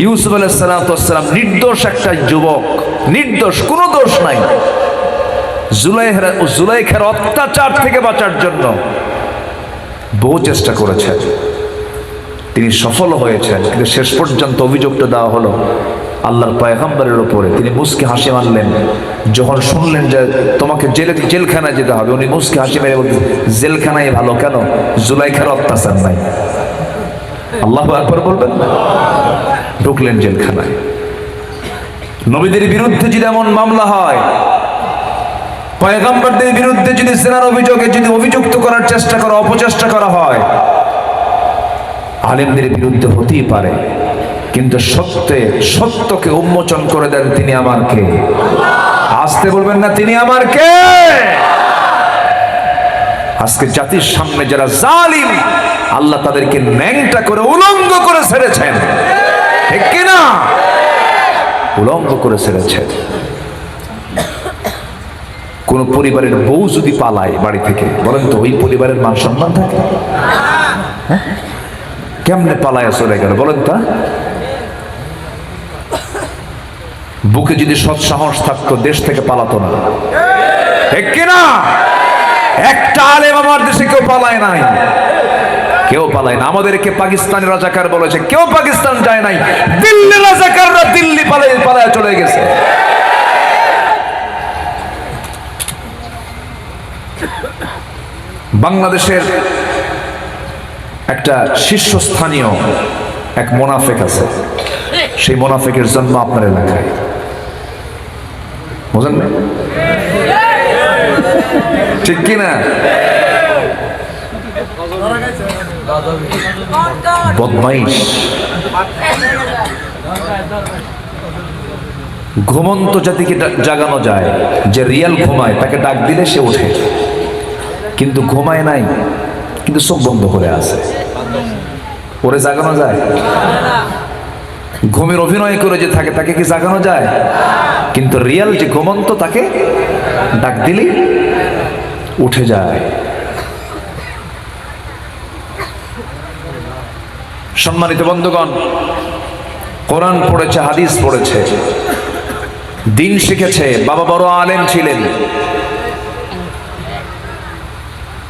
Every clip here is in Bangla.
ইউসুফ আলাইহিস সালাম নির্দোষ একটা যুবক, নির্দোষ, কোনো দোষ নাই। জুলাইখার অত্যাচার থেকে বাঁচার জন্য বহু চেষ্টা করেছেন, তিনি সফল হয়েছেন, কিন্তু শেষ পর্যন্ত অভিযোগটা দেওয়া হলো আল্লাহর পয়গম্বরের উপরে। তিনি মুস্কি হাসি মারলেন যখন শুনলেন যে তোমাকে জেলখানায় যেতে হবে। উনি মুস্কি হাসি মেরে বলতেন, জেলখানায় ভালো, কেন? জুলাইখার অত্যাচার নাই। আল্লাহু আকবার বলবেন না? ঢুকলেন জেলখানায়। নবীদের বিরুদ্ধে যদি এমন মামলা হয়, পয়গম্বরদের বিরুদ্ধে যদি জিনার অভিযোগে যদি অভিযুক্ত করার চেষ্টা করা, অপচেষ্টা করা হয়, আলেমদের বিরুদ্ধে হতেই পারে, কিন্তু সত্যকে উন্মোচন করে দেন তিনি আমার কে। আসতে বলবেন না, তিনি আমার কে। আজকে জাতির সামনে যারা জালিম, আল্লাহ তাদেরকে ন্যাংটা করে উলঙ্গ করে ছেড়েছেন, ঠিক কিনা? উলঙ্গ করে ছেড়েছেন। কোন পরিবারের বউ যদি পালায় বাড়ি থেকে, বলেন তো ওই পরিবারের মান সম্মান থাকে? কেমনে পালায় চলে গেল বলেন তা? বুকে যদি সৎ সাহস থাকতো দেশ থেকে পালাতো না, ঠিক কিনা? একটা আলেম আমার দেশে কেউ পালায় নাই, কেউ পালায় না। আমাদেরকে পাকিস্তানি রাজাকার বলেছে, কেউ পাকিস্তান যায় নাই। দিল্লি রাজাকাররা দিল্লি পালায় চলে গেছে। বাংলাদেশের একটা শীর্ষস্থানীয় এক মোনাফেক আছে, সেই মোনাফেকের জন্ম আপনার এলাকায়, বুঝেন না? ঠিক কিনা? বদমাইশ, ঘুমন্ত জাতিকে জাগানো যায়, যে রিয়াল ঘুমায় তাকে ডাক দিলে সে ওঠে, কিন্তু ঘুমায় নাই, কিন্তু চোখ বন্ধ করে আছে, ওরে জাগানো যায়? ঘুমের অভিনয় করে যে থাকে তাকে কি জাগানো যায়? কিন্তু রিয়াল যে ঘুমন্ত তাকে ডাক দিলে উঠে যায়। সম্মানিত বন্ধুগণ, কোরআন পড়েছে, হাদিস পড়েছে, দিন শিখেছে, বাবা বড় আলেম ছিলেন,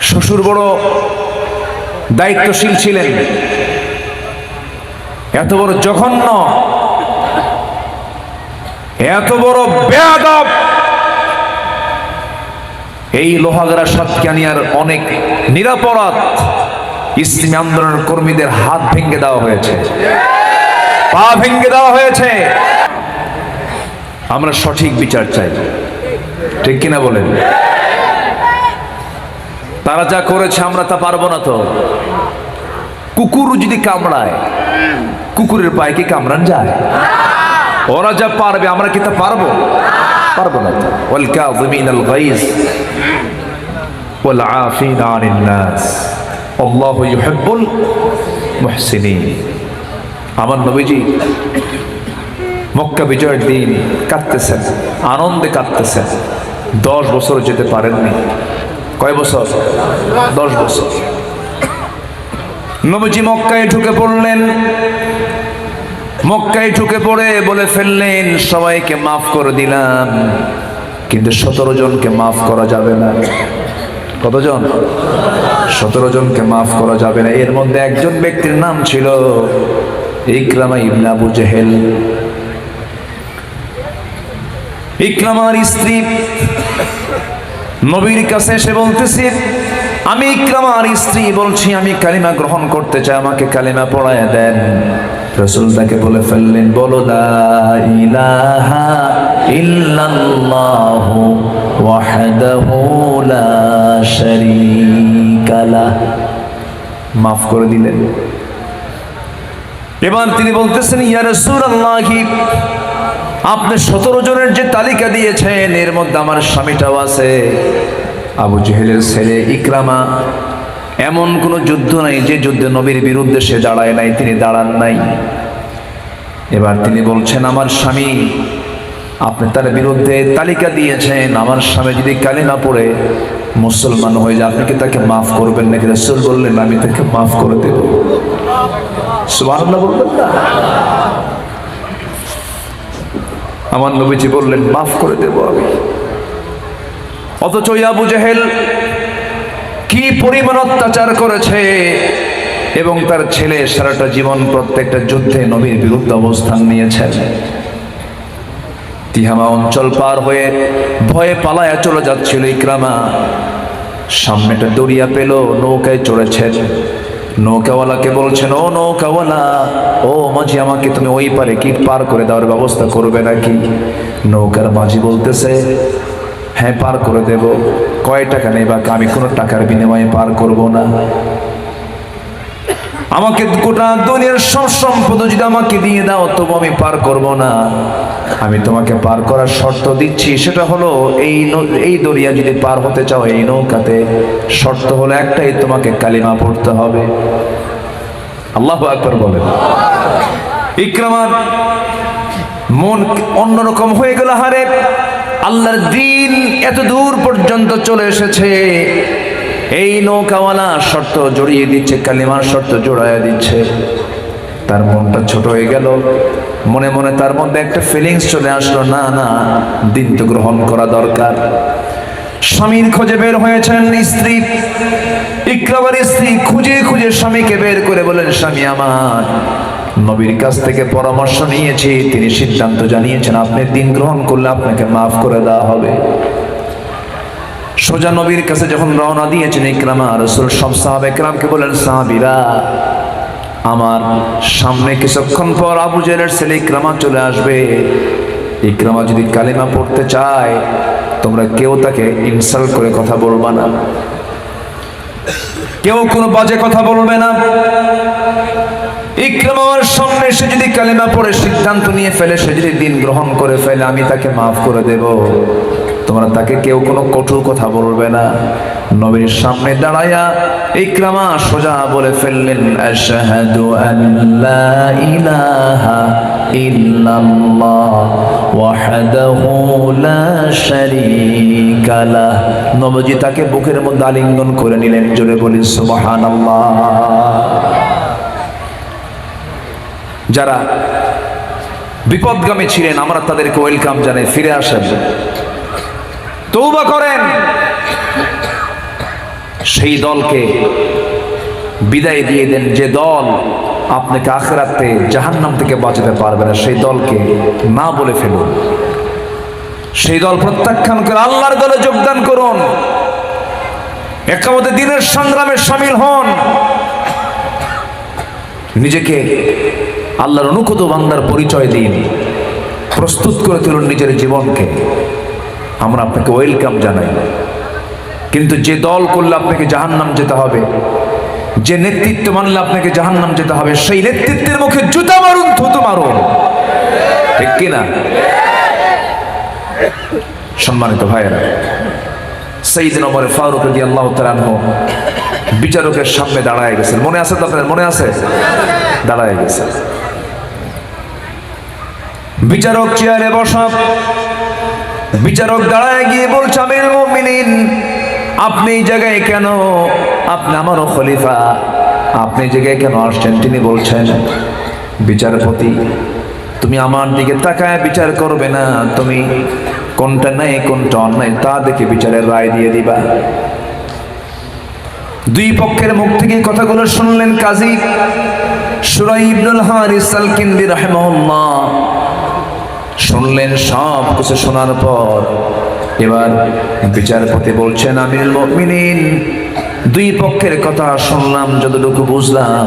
শ্বশুর বড় দায়িত্বশীল ছিলেন, এত বড় জঘন্য, এত বড় বেয়াদব, এই লোহাগড়া সাতকানিয়ার অনেক নিরাপরাধ ইসলামী আন্দোলনের কর্মীদের হাত ভেঙে দেওয়া হয়েছে, পা ভেঙে দেওয়া হয়েছে। আমরা সঠিক বিচার চাই, ঠিক কিনা বলেন? তারা যা করেছে আমরা তা পারবো না তো। কুকুর যদি কামড়ায়, কুকুরের পায়ে কি কামড়ান যায়? ওরা যা পারবে আমরা কি তা পারবো? পারবো না তো। ওয়াল কাযিমিনাল গায়জ ওয়াল আফিনা আনিন নাস আল্লাহু ইউহিব্বুল মুহসিনিন। আমার নবীজি মক্কা বিজয়ের দিন কাঁদতেছেন, আনন্দে কাঁদতেছেন। 10 বছর যেতে পারেননি। কয় বছর? 10 বছর। নবীজি মক্কায় ঢুকে পড়লেন। মক্কায় ঢুকে পড়ে বলে ফেললেন, সবাইকে মাফ করে দিলাম, কিন্তু 17 জনকে মাফ করা যাবে না। কতজন? 17 জনকে মাফ করা যাবে না। এর মধ্যে একজন ব্যক্তির নাম ছিল ইকরামা ইবনে আবু জেহেল। ইকরামার স্ত্রী নবীর কাছে এসে বলতেছে, আমি ইকরামার স্ত্রী বলছি, আমি কালিমা গ্রহণ করতে চাই, আমাকে কালিমা পড়ায় দেন। রাসূল তাকে বলে ফেললেন, বলো লা ইলাহা ইল্লাল্লাহু ওয়াহদাহু লা শারীকা লাহ। মাফ করে দিলেন। এবার তিনি বলতেছেন, ইয়া রাসূলুল্লাহ, আপনি 17 জনের যে তালিকা দিয়েছেন এর মধ্যে আমার স্বামীটাও আছে। আবু জেহেলের ছেলে ইকরামা, এমন কোন যুদ্ধ নাই যে যুদ্ধে নবীর বিরুদ্ধে সে দাঁড়ায় নাই, তিনি দাঁড়ান নাই। এবার তিনি বলছেন, আমার স্বামী, আপনি তার বিরুদ্ধে তালিকা দিয়েছেন, আমার স্বামী যদি কালিমা পড়ে মুসলমান হয়ে যায়, আপনি কি তাকে মাফ করবেন নাকি? রাসূল বললেন, আমি তাকে মাফ করে দেব। সুবহানাল্লাহ বলবেন না? আমার নবীজি বললেন মাফ করে দেব আমি। অথচ আবু জেহেল কি পরিমাণ অত্যাচার করেছে, এবং তার ছেলে সারাটা জীবন প্রত্যেকটা যুদ্ধে নবীর বিরুদ্ধে অবস্থান নিয়েছেন। তিহামা অঞ্চল পার হয়ে ভয়ে পালায়া চলে যাচ্ছিল ইকরামা। সামনে একটা দরিয়া পেল, নৌকায় চড়েছেন। নৌকাওয়ালাকে বলছেন, ও নৌকাওয়ালা, ও মাঝি, আমাকে তুমি ওই পারে কি পার করে দেওয়ার ব্যবস্থা করবে নাকি? নৌকার মাঝি বলতেছে, হ্যাঁ পার করে দেব। কয় টাকা নেই বা? আমি কোনো টাকার বিনিময়ে পার করব না। আমাকে গোটা দুনিয়ার সব সম্পদ যদি আমাকে দিয়ে দাও তবু আমি পার করব না। আমি তোমাকে পার করার শর্ত দিচ্ছি, সেটা হলো এই দরিয়া যদি পার হতে চাও এই নৌকাতে, শর্ত হলো একটাই, তোমাকে কালিমা পড়তে হবে। আল্লাহু আকবার বলেন। ইকরামার মন অন্যরকম হয়ে গেল। হারে, আল্লাহর দ্বীন এত দূর পর্যন্ত চলে এসেছে, এই নৌকাওয়ালা শর্ত জড়িয়ে দিচ্ছে, কালিমার শর্ত জোড়াইয়া দিচ্ছে। তার মনটা ছোট হয়ে গেল। মনে মনে তার মধ্যে একটা ফিলিংস চলে আসলো, না না, দিন তো গ্রহণ করা দরকার। স্বামীর খোঁজে বের হয়েছেন স্ত্রী। ইকরামার স্ত্রী খুঁজে খুঁজে স্বামীকে বের করে বলেন, স্বামী আমার, নবীর কাছ থেকে পরামর্শ নিয়েছি, তিনি সিদ্ধান্ত জানিয়েছেন আপনি দিন গ্রহণ করলে আপনাকে মাফ করে দেওয়া হবে। সোজা নবীর কাছে যখন রওনা দিয়েছেন ইকরামা, রাসূল সব সাহাবা ইকরামকে বলেন, সাহাবীরা, আমার সামনে কিছুক্ষণ পর আবু জেহেলের ছেলে ইকরামা চলে আসবে। ইকরামা যদি কালিমা পড়তে চায়, তোমরা কেউ তাকে ইনসাল্ট করে কথা বলবা না, কেউ কোনো বাজে কথা বলবে না। ইকরামার সামনে সে যদি কালিমা পড়ে সিদ্ধান্ত নিয়ে ফেলে, সে যদি দিন গ্রহণ করে ফেলে, আমি তাকে মাফ করে দেব। তোমরা তাকে কেউ কোনো কঠোর কথা বলবে না। নবীর সামনে দাঁড়ায়া ইকরামা সোজা বলে ফেললেন, আশহাদু আল্লা ইলাহা ইল্লাল্লাহ ওয়াহদাহু লা শারীকা লাহ। নবীজি তাকে বুকের মধ্যে আলিঙ্গন করে নিলেন। জোরে বলি সুবহানাল্লাহ। যারা বিপদগামী ছিলেন আমরা তাদেরকে ওয়েলকাম জানাই, ফিরে আসেন, তওবা করেন। সেই দলকে বিদায় দিয়ে দেন যে দল আপনাকে আখিরাতে জাহান্নাম থেকে বাঁচাতে পারবে না, সেই দলকে না বলে ফেলুন। সেই দল প্রত্যাখ্যান করে আল্লাহর দলে যোগদান করুন। একামতে দিনের সংগ্রামে শামিল হন। নিজেকে আল্লাহর অনুগত বান্দার পরিচয় দিন, প্রস্তুত করে তুলুন নিজের জীবনকে। আমরা আপনাকে ওয়েলকাম জানাই। কিন্তু যে দল করলে আপনাকে জাহান্নাম যেতে হবে, যে নেতৃত্ব মানলে আপনাকে জাহান্নাম যেতে হবে, সেই নেতৃত্বের মুখে জুতা মারুন, থুতু মারুন, ঠিক কিনা? সম্মানিত ভাইয়েরা, সাইয়েদনা ওমর ফারুক রাদিয়াল্লাহু তাআলা আনহু বিচারকের সামনে দাঁড়ায় গেছেন। মনে আছে তো আপনাদের? মনে আছে? দাঁড়ায় গেছে। বিচারক চেয়ারে বসা। বিচারক দাঁড়ায় গিয়ে বলছে, আমিরুল মুমিনিন, আপনি এই জায়গায় কেন? আপনি আমারও খলিফা, আপনি এই জায়গায় কেন আসছেন? তিনি বলছেন, বিচারপতি, তুমি আমার দিকে তাকায় বিচার করবে না, তুমি কোনটা ন্যায় কোনটা অন্যায় তা দেখে বিচারের রায় দিয়ে দিবা। দুই পক্ষের মুখ থেকে কথাগুলো শুনলেন কাজী শুরাই ইবনুল হারিস আল-কিন্দি রাহিমাহুল্লাহ। শুনলেন, সব কিছু শোনার পর এবার বিচারপতি বলছেন, আমিরুল মুমিনিন, দুই পক্ষের কথা শুনলাম, যতটুকু বুঝলাম,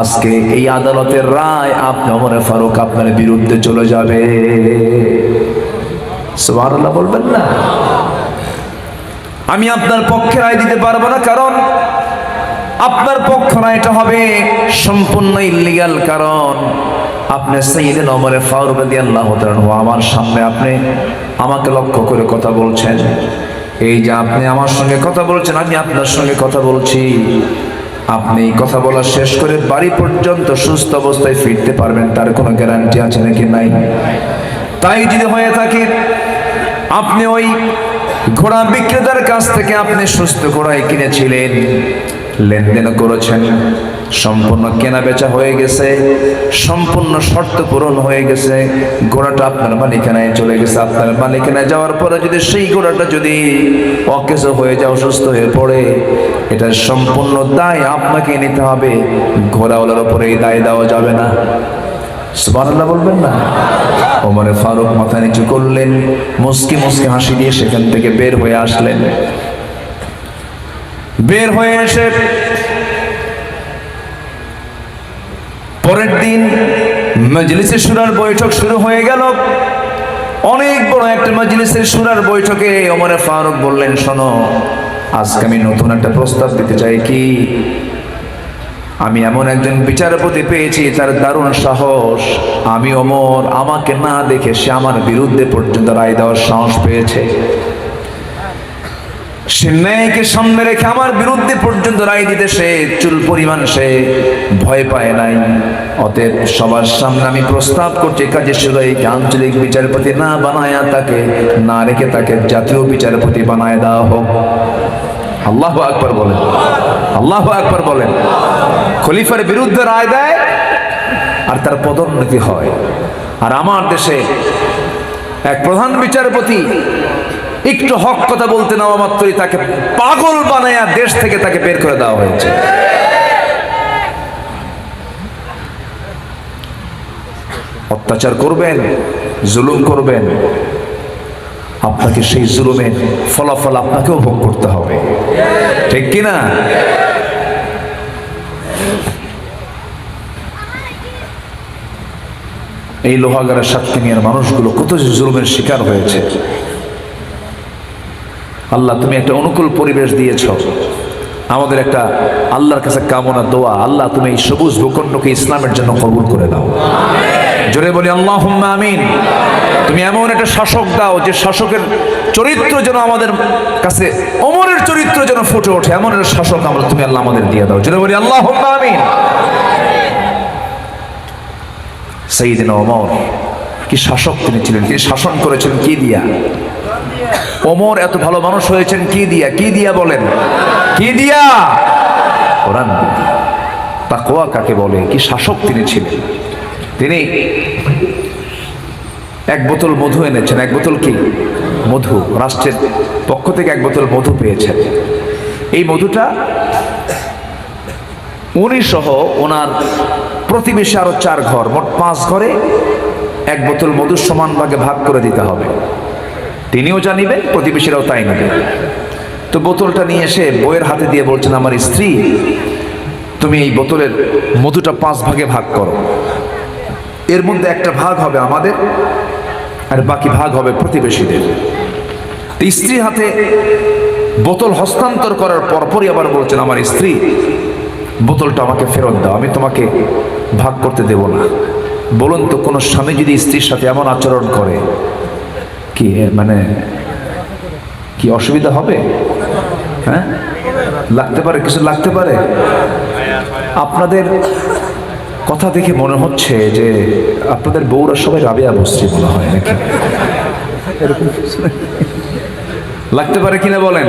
আজকে এই আদালতের রায় আপনি ওমর ফারুক আপনার বিরুদ্ধে চলে যাবে। সুবহানাল্লাহ বলবেন না? আমি আপনার পক্ষে রায় দিতে পারবো না, কারণ আপনার পক্ষ রায়টা হবে সম্পূর্ণ ইল্লিগাল। কারণ আপনি সাইয়েদনা ওমর ফারুক রাদিয়াল্লাহু তাআলা আনহু আমার সামনে আপনি আমাকে লক্ষ্য করে কথা বলছেন। এই যে আপনি আমার সঙ্গে কথা বলছেন, আমি আপনার সঙ্গে কথা বলছি, আপনি কথা বলা শেষ করে বাড়ি পর্যন্ত সুস্থ অবস্থায় ফিরতে পারবেন, তার কোনো গ্যারান্টি আছে নাকি? নাই। তাই যদি হয়ে থাকে, আপনি ওই ঘোড়া বিক্রেতার কাছ থেকে আপনি সুস্থ ঘোড়ায় কিনেছিলেন, লেনদেন করেছেন, সম্পূর্ণ কেনা বেচা হয়ে গেছে, সম্পূর্ণ শর্ত পূরণ হয়ে গেছে, ঘোড়াটা আপনার মালিকানায় চলে গেছে। আপনার মালিকানায় যাওয়ার পরে যদি সেই ঘোড়াটা যদি অকেজ হয়ে যায়, অসুস্থ হয়ে পড়ে, এটা সম্পূর্ণ দায় আপনাকে নিতে হবে, ঘোড়াওয়ালার উপরে এই দায় দেওয়া যাবে না। সুবহানাল্লাহ বলবেন না? ওমরে ফারুক মাথা নিচু করলেন, মুস্কি মুস্কি হাসি দিয়ে সেখান থেকে বের হয়ে আসলেন। বের হয়ে এসে পরের দিন মজলিসে শুরার বৈঠক শুরু হয়ে গেল। অনেক বড় একটা মজলিসের শুরার বৈঠকে ওমরে ফারুক বললেন, শোনো, আজকে আমি নতুন একটা প্রস্তাব দিতে চাই। কি? আমি এমন একজন বিচারপতি পেয়েছি, তার দারুণ সাহস। আমি ওমর, আমাকে না দেখে সে আমার বিরুদ্ধে পর্যন্ত রায় দেওয়ার সাহস পেয়েছে। সে ন্যায়কে সামনে রেখে আমার বিরুদ্ধে পর্যন্ত রায় দিতে সে চুল পরিমাণ সে ভয় পায় নাই। অতএব সবার সামনে আমি প্রস্তাব করছি, কাজী সুরাইকে আঞ্চলিক বিচারপতি না বানায়া তাকে না রেখে তাকে জাতীয় বিচারপতি বানায় দেওয়া হোক। আল্লাহু আকবার বলেন, আল্লাহু আকবার বলেন। খলিফার বিরুদ্ধে রায় দেয় আর তার পদোন্নতি হয়। আর আমার দেশে এক প্রধান বিচারপতি একটু হক কথা বলতে নেওয়া মাত্রই তাকে পাগল বানায়া দেশ থেকে তাকে বের করে দেওয়া হয়েছে। অত্যাচার করবেন, জুলুম করবেন, আপনাকে সেই জুলুমের ফলাফল আপনাকেও ভোগ করতে হবে, ঠিক কিনা? এই লোহাগাড়ার সাতক্ষীরার মানুষগুলো কত জুলুমের শিকার হয়েছে। আল্লাহ, তুমি একটা অনুকূল পরিবেশ দিয়েছ। আমাদের একটা আল্লাহর কাছে কামনা দোয়া, আল্লাহ তুমি এই সবুজ ভূখণ্ডকে ইসলামের জন্য কবুল করে দাও। জোরে বলি আল্লাহুম্মা আমিন। তুমি এমন একটা শাসক দাও যে শাসকের চরিত্র যেন আমাদের কাছে ওমরের চরিত্র যেন ফুটে ওঠে, এমন একটা শাসক আমরা তুমি আল্লাহ আমাদের দিয়ে দাও। জোরে বলি আল্লাহুম্মা আমিন। সাইয়েদনা ওমর কি শাসক তিনি ছিলেন, তিনি শাসন করেছেন কি দিয়া? ওমর এত ভালো মানুষ হয়েছেন কি দিয়া? কি দিয়া বলেন? কি দিয়া? কোরআন দিয়া। তাকওয়া কাকে বলে? কি শাসক তিনি ছিলেন। তিনি এক বোতল মধু এনেছেন। এক বোতল কি? মধু। রাষ্ট্রের পক্ষ থেকে এক বোতল মধু পেয়েছেন। এই মধুটা উনি সহ ওনার প্রতিবেশী আরো 4 ঘর, মোট 5 ঘরে এক বোতল মধু সমান ভাগে ভাগ করে দিতে হবে। তিনিও জানিবেন, প্রতিবেশীরাও তাই নেবে। তো বোতলটা নিয়ে এসে বউয়ের হাতে দিয়ে বলছেন, আমার স্ত্রী, তুমি এই বোতলের মধুটা 5 ভাগে ভাগ করো। এর মধ্যে একটা ভাগ হবে আমাদের আর বাকি ভাগ হবে প্রতিবেশীদের। স্ত্রী হাতে বোতল হস্তান্তর করার পরপরই আবার বলছেন, আমার স্ত্রী, বোতলটা আমাকে ফেরত দাও, আমি তোমাকে ভাগ করতে দেব না। বলুন তো, কোনো স্বামী যদি স্ত্রীর সাথে এমন আচরণ করে কি মানে কি অসুবিধা হবে? হ্যাঁ, লাগতে পারে, কিছু লাগতে পারে। আপনাদের কথা দেখে মনে হচ্ছে যে আপনাদের বউরা সবাই রাবেয়া বসছে বলা হয় নাকি? এরকম লাগতে পারে কিনা বলেন?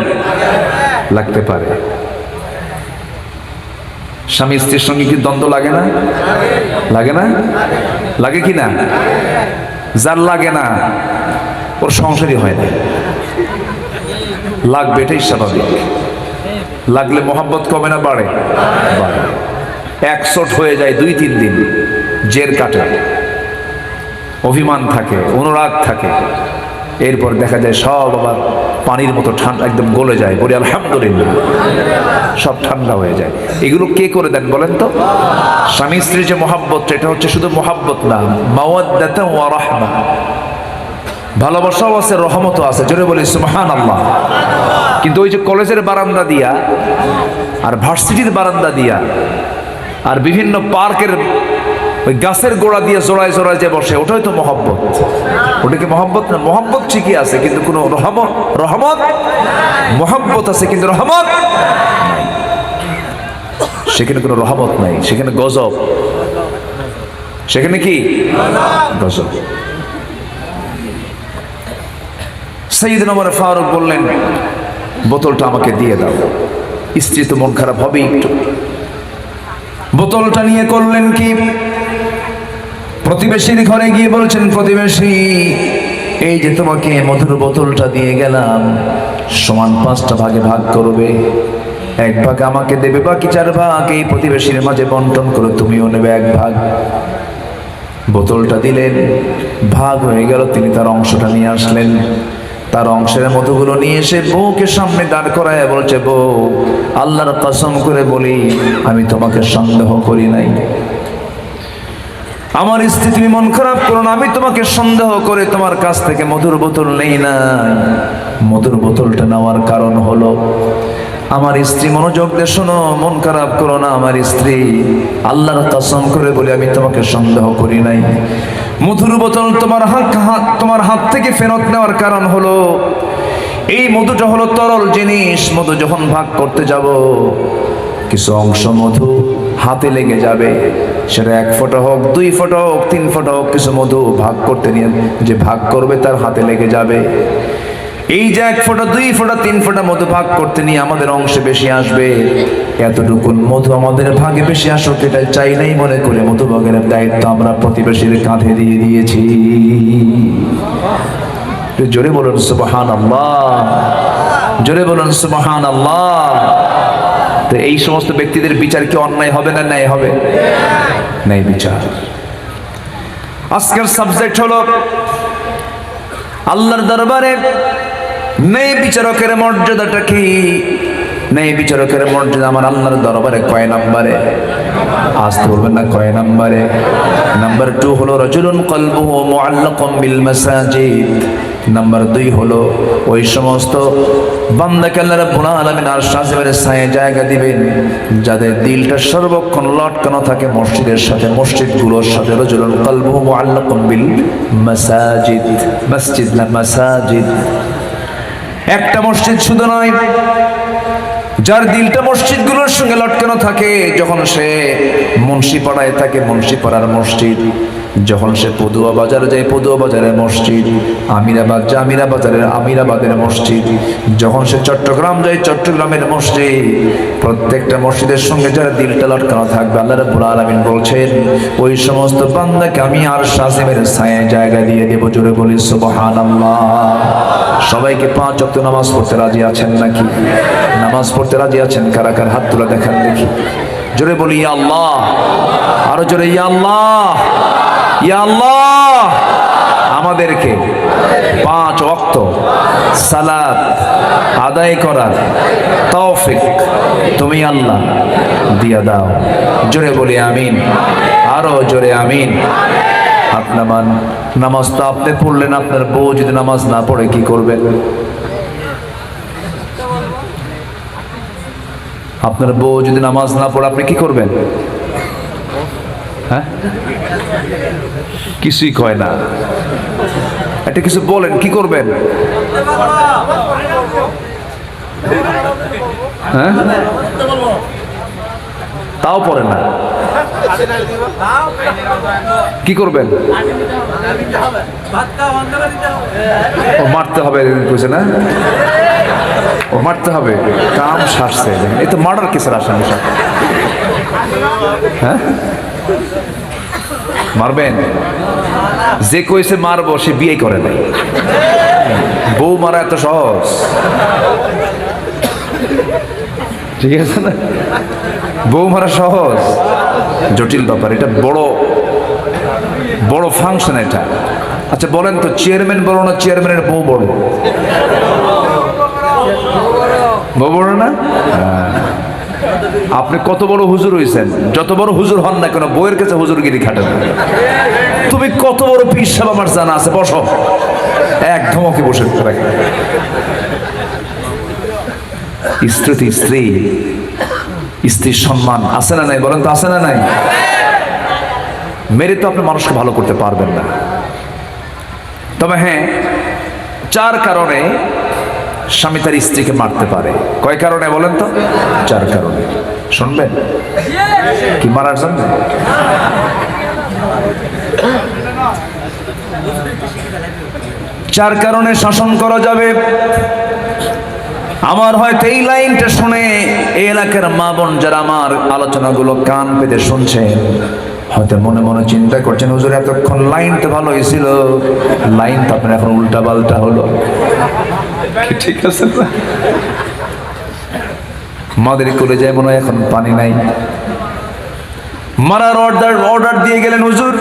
লাগতে পারে। স্বামী স্ত্রীর সঙ্গে কি দ্বন্দ্ব লাগে না? লাগে না? লাগে কি না? যার লাগে না ওর সংসারই হয় না। লাগবে, এটাই স্বাভাবিক। লাগলে মোহাব্বত কমে না বাড়ে? বাড়ে। একশট হয়ে যায় 2-3 দিন, জের কাটে, অভিমান থাকে, অনুরাগ থাকে। এরপর দেখা যায় সব আবার পানির মতো ঠান্ডা, একদম গলে যায়। বলি আলহামদুলিল্লাহ, সব ঠান্ডা হয়ে যায়। এগুলো কে করে দেন বলেন তো? স্বামী স্ত্রীর যে মোহাব্বত, এটা হচ্ছে শুধু মোহাব্বত না, মাওয়াদ্দাতা ওয়া রাহমা। ভালোবাসাও আছে, রহমতও আছে। জোরে বলি সুবহানাল্লাহ। কিন্তু ওই যে কলেজের বারান্দা দিয়া আর ভার্সিটির বারান্দা দিয়া আর বিভিন্ন পার্কের ওই গাছের গোড়া দিয়ে জোড়ায় জোড়ায় যে বসে, ওটাই তো মহব্বত। ওটাকে মহব্বত না? মহব্বত ঠিকই আছে, কিন্তু কোনো রহমত মহব্বত আছে কিন্তু রহমত নাই। সেখানে কোনো রহমত নাই, সেখানে গজব। সেখানে কি? গজব। সাইয়েদনা ওমর ফারুক বললেন, বোতলটা আমাকে দিয়ে দাও। স্ত্রী তো মন খারাপ হবেই একটু। বোতলটা নিয়ে করলেন কি, প্রতিবেশীর ঘরে গিয়ে বলছেন, প্রতিবেশী এই যে তোমাকে মধুর বোতলটা দিয়ে গেলাম, সমান 5টা ভাগে ভাগ করবে, 1 ভাগ আমাকে দেবে, বাকি 4 ভাগ এই প্রতিবেশীর মাঝে বন্টন করে তুমিও নেবে 1 ভাগ। বোতলটা দিলেন, ভাগ হয়ে গেল, তিনি তার অংশটা নিয়ে আসলেন, তার অংশের মধুগুলো নিয়ে এসে বউকে সামনে দাঁড় করায় বলছে, বউ আল্লাহর কসম করে বলি আমি তোমাকে সন্দেহ করি নাই, আমার স্ত্রী তুমি মন খারাপ করো না, আমি তোমাকে সন্দেহ করে তোমার কাছ থেকে মধুর বোতল নেই না। মধুর বোতলটা নেওয়ার কারণ হলো আমার স্ত্রী, মনোযোগ দিয়ে শোনো, মন খারাপ করো না, আমার স্ত্রী আল্লাহর কসম করে বলি আমি তোমাকে সন্দেহ করি নাই, মধুর বোতল তোমার হাত থেকে ফেরত নেওয়ার কারণ হলো এই মধুটা হলো তরল জিনিস, মধু যখন ভাগ করতে যাব কিছু অংশ মধু হাতে লেগে যাবে, সেটা 1 ফোঁটা হোক, 2 ফোঁটা হোক, 3 ফোঁটা হোক, কিছু মধু ভাগ করতে নিয়ে যে ভাগ করবে তার হাতে লেগে যাবে। এই যে 1 ফোঁটা, 2 ফোঁটা, 3 ফোঁটা মধু ভাগ করতে নিয়ে আমাদের অংশে বেশি আসবে, এতটুকু মধু আমাদের ভাগে বেশি আসুক এটা চাই নাই মনে করে মধু ভাগের দায়িত্ব আমরা প্রতিবেশীর কাঁধে দিয়ে দিয়েছি। জোরে বলুন সুবহানাল্লাহ, জোরে বলুন সুবহানাল্লাহ। তো এই সমস্ত ব্যক্তিদের বিচার কি অন্যায় হবে না ন্যায় হবে? ন্যায় বিচার। আজকের সাবজেক্ট হলো আল্লাহর দরবারে ন্যায় বিচারকের মর্যাদাটা কি? ন্যায় বিচারকের মর্যাদা আমার আল্লাহর দরবারে কয় নম্বরে? আসতে বলবেন না, কয় নম্বরে? নাম্বার 2 হলো রাজুলুন কলবুহু মুআল্লাকুম বিল মাসাজিদ। নাম্বার 2 হলো ওই সমস্ত বান্দাকে আল্লাহ রাব্বুল আলামিন আরশ আজিমের ছায়ায় জায়গা দিবেন যাদের দিলটা সর্বক্ষণ লটকানো থাকে মসজিদের সাথে, মসজিদগুলোর সাথে। রাজুলুন কলবুহু মুআল্লাকুম বিল মাসাজিদ, মসজিদ না মাসাজিদ। একটা মসজিদ শুধু নয়, যার দিলটা মসজিদগুলোর সঙ্গে লটকানো থাকে, যখন সে মুন্সিপাড়ায় থাকে মুন্সিপাড়ার মসজিদ, যখন সে পদুয়া বাজারে যায় পদুয়া বাজারের মসজিদ, আমিরাবাদ যায় আমিরাবাজারের আমিরাবাদের মসজিদ, যখন সে চট্টগ্রাম যায় চট্টগ্রামের মসজিদ, প্রত্যেকটা মসজিদের সঙ্গে যার দিলটা লটকানো থাকবে আল্লাহ রাব্বুল আলামিন বলছেন ওই সমস্ত বান্দাকে আমি আরশ আজিমের ছায়ায় জায়গা দিয়ে দেব। জোরে বলি সুবহানাল্লাহ। সবাইকে 5 ওয়াক্ত নামাজ পড়তে রাজি আছেন নাকি? নামাজ পড়তে রাজি আছেন? কারা কার হাত তুলে দেখান দেখি। জোরে বলি ইয়া আল্লাহ, আরো জোরে ইয়া আল্লাহ, ইয়া আল্লাহ। আমাদেরকে 5 ওয়াক্ত সালাত আদায় করার তৌফিক তুমি আল্লাহ দিয়া দাও। জোরে বলি আমিন, আরো জোরে আমিন। হাত নামান। নামাজ তো আপনি পড়লেন, আপনার বউ যদি নামাজ না পড়ে কি করবেন? আপনার বউ যদি নামাজ না পড়ে আপনি কি করবেন? হ্যাঁ, কিছুই কয় না। একটা কিছু বলেন, কি করবেন? হ্যাঁ, তাও পড়ে না, কি করবেন? ও মারতে হবে কইছে না? ও মারতে হবে, কাম সারছে। এই তো মার্ডার কেসের আসামি সব। হ্যাঁ, মারবেন? যে কইছে মারবো সে বিয়ে করে নাই। বউ মারা এত সহজ? ঠিক আছে না? বউ মারা সহজ? জটিল ব্যাপার, এটা বড় বড় ফাংশন এটা। আচ্ছা বলেন তো, চেয়ারম্যান বড় না চেয়ারম্যানের বউ বড়? বউ বড় না? আপনি কত বড় হুজুর হইছেন, যত বড় হুজুর হন না কেন, বউয়ের কাছে হুজুরগিরি খাটেন। তুমি কত বড় পীর সাহেব আমার জানা আছে, বসো। এক ধমকে বসে রাখে। স্ত্রী স্ত্রী, স্ত্রীর সম্মান আছে না নাই? বলেন তো আছে না নাই? মেরে তো আপনি মানুষকে ভালো করতে পারবেন না। তবে হ্যাঁ, 4 কারণে স্বামী তার স্ত্রীকে মারতে পারে। কয় কারণে বলেন তো? 4 কারণে। শুনবেন কি মারার জন্য? চার কারণে শাসন করা যাবে। আমার হয়তো এই লাইনটা শুনে এই এলাকার মা বোন যারা আমার আলোচনাগুলো কান পেতে শুনছেন হয়তো মনে মনে চিন্তা করছেন, হুজুর এতক্ষণ লাইন তো ভালো হয়েছিল, লাইন তো আপনার এখন উল্টা পাল্টা হলো। ঠিক আছে, মাদের কোলে যায় মনে হয় এখন পানি নাই। মারার অর্ডার দিয়ে গেলেন হুজুর।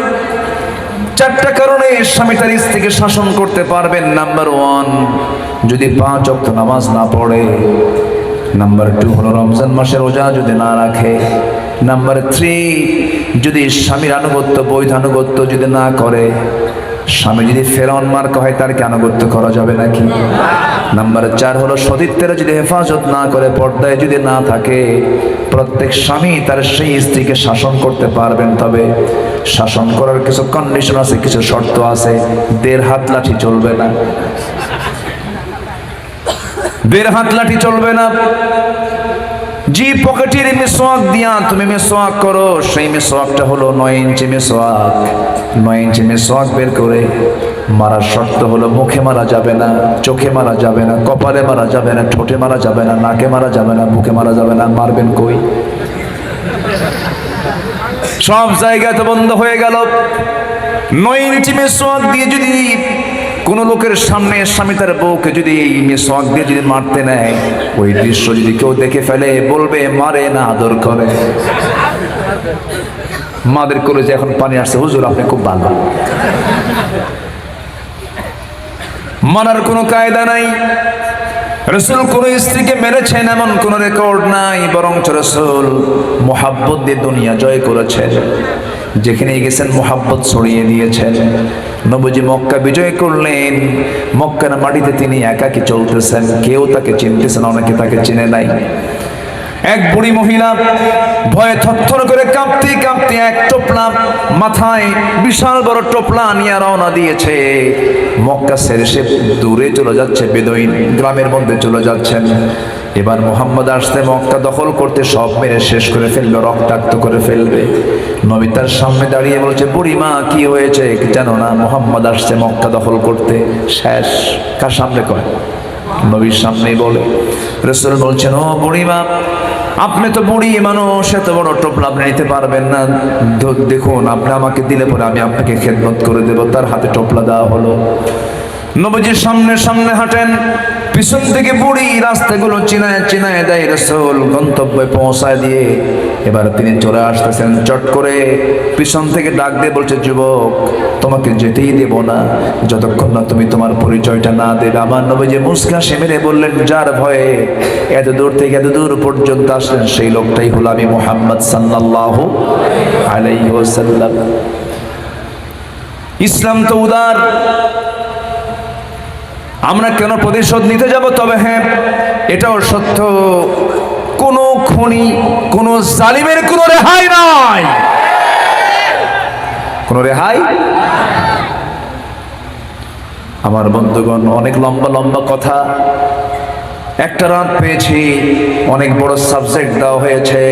4টা কারণে স্বামী তার স্ত্রীকে শাসন করতে পারবেন। নাম্বার 1, যদি 5 ওয়াক্ত নামাজ না পড়ে। নাম্বার 2 হলো রমজান মাসের রোজা যদি না রাখে। নাম্বার 3, যদি স্বামীর আনুগত্য বৈধ আনুগত্য যদি না করে। স্বামী যদি ফেরাউন মার্কা হয় তার কি আনুগত্য করা যাবে নাকি? নাম্বার 4 হলো সতীত্বের যদি হেফাজত না করে, পর্দায় যদি না থাকে। প্রত্যেক স্বামী তার সেই স্ত্রীকে শাসন করতে পারবেন, তবে শাসন করার কিছু কন্ডিশন আছে, কিছু শর্ত আছে। 1.5 হাত লাঠি চলবে না, 1.5 হাত লাঠি চলবে না। জি পকেটের মিসওয়াক দিয়া তুমি মিসওয়াক করো, সেই মিসওয়াকটা হলো 9 ইঞ্চি মিসওয়াক। 9 ইঞ্চি মিসওয়াক বের করে মারার শর্ত হলো মুখে মারা যাবে না, চোখে মারা যাবে না, কপালে মারা যাবে না, ঠোঁটে মারা যাবে না, নাকে মারা যাবে না, বুকে মারা যাবে না। মারবেন কই? সব জায়গায় তো বন্ধ হয়ে গেল। 9 ইঞ্চি মিসওয়াক দিয়ে যদি কোন লোকের সামনে স্বামী তার বউকে যদি এই মিসওয়াক দিয়ে যদি মারতে নেয়, ওই দৃশ্য যদি কেউ দেখে ফেলে বলবে মারে না আদর করে। মাদের করে যে এখন পানি আসছে, হুজুর আপনি খুব ভালো। মারার কোনো কায়দা নাই। রাসূল কোন স্ত্রীকে মেরেছেন এমন কোন রেকর্ড নাই, বরং রাসূল মুহাব্বত দিয়ে দুনিয়া জয় করেছেন। যেখানে গেছেন মুহাব্বত ছড়িয়ে দিয়েছেন। নবীজি মক্কা বিজয় করলেন, মক্কার মাটিতে তিনি একাকী চলতেছেন, কেউ তাকে চিনতেছেন, অনেকে তাকে চিনে নাই। এক বুড়ি মহিলা ভয়ে থরথর করে কাঁপতে কাঁপতে এক টোপলা মাথায় বিশাল বড় টোপলা নিয়ে রওনা দিয়েছে। মক্কা ছেড়ে সে দূরে চলে যাচ্ছে, বেদুইন গ্রামের মধ্যে চলে যাচ্ছেন। এবার মুহাম্মদ আসতে মক্কা দখল করতে সব মেরে শেষ করে ফেলবে, রক্তাক্ত করে ফেলবে। নবী তার সামনে দাঁড়িয়ে বলছে, বুড়িমা কি হয়েছে জানো না? মুহাম্মদ আসছে মক্কা দখল করতে, শেষ। কার সামনে কয়? নবীর সামনেই বলে। রাসূল বলছেন, ও বুড়িমা, আপনি তো বুড়ি মানুষ, এত বড় টোপলা আপনি নিতে পারবেন না। দেখুন আপনি আমাকে দিলে পরে আমি আপনাকে খেদমত করে দেব। তার হাতে টোপলা দেওয়া হলো। নবীজির সামনে সামনে হাঁটেন, পিছন থেকে বুড়ি রাস্তাগুলো চিনায় চিনায় দেয়। রাসূল গন্তব্যে পৌঁছায় দিয়ে এবার তিনি চলে আসতেছেন। চট করে পিছন থেকে ডাক দিয়ে বলছে, যুবক তোমাকে যেতেই দেব না যতক্ষণ না তুমি তোমার পরিচয়টা না দেবে। আমার নবীজি মুস্কা হেসে মেরে বললেন, যার ভয়ে এত দূর থেকে এত দূর পর্যন্ত আসলেন সেই লোকটাই হলো আমি মুহাম্মদ সাল্লাল্লাহু আলাইহি ওয়াসাল্লাম। ইসলাম তো উদার, আমরা কেন প্রতিশোধ নিতে যাব? তবে হ্যাঁ, এটাও সত্য, কোন খুনি কোন জালিমের কোন রেহাই নাই, কোন রেহাই। আমার বন্ধুগণ, অনেক লম্বা লম্বা কথা, একটা রাত পেয়েছি, অনেক বড় সাবজেক্ট দেওয়া হয়েছে।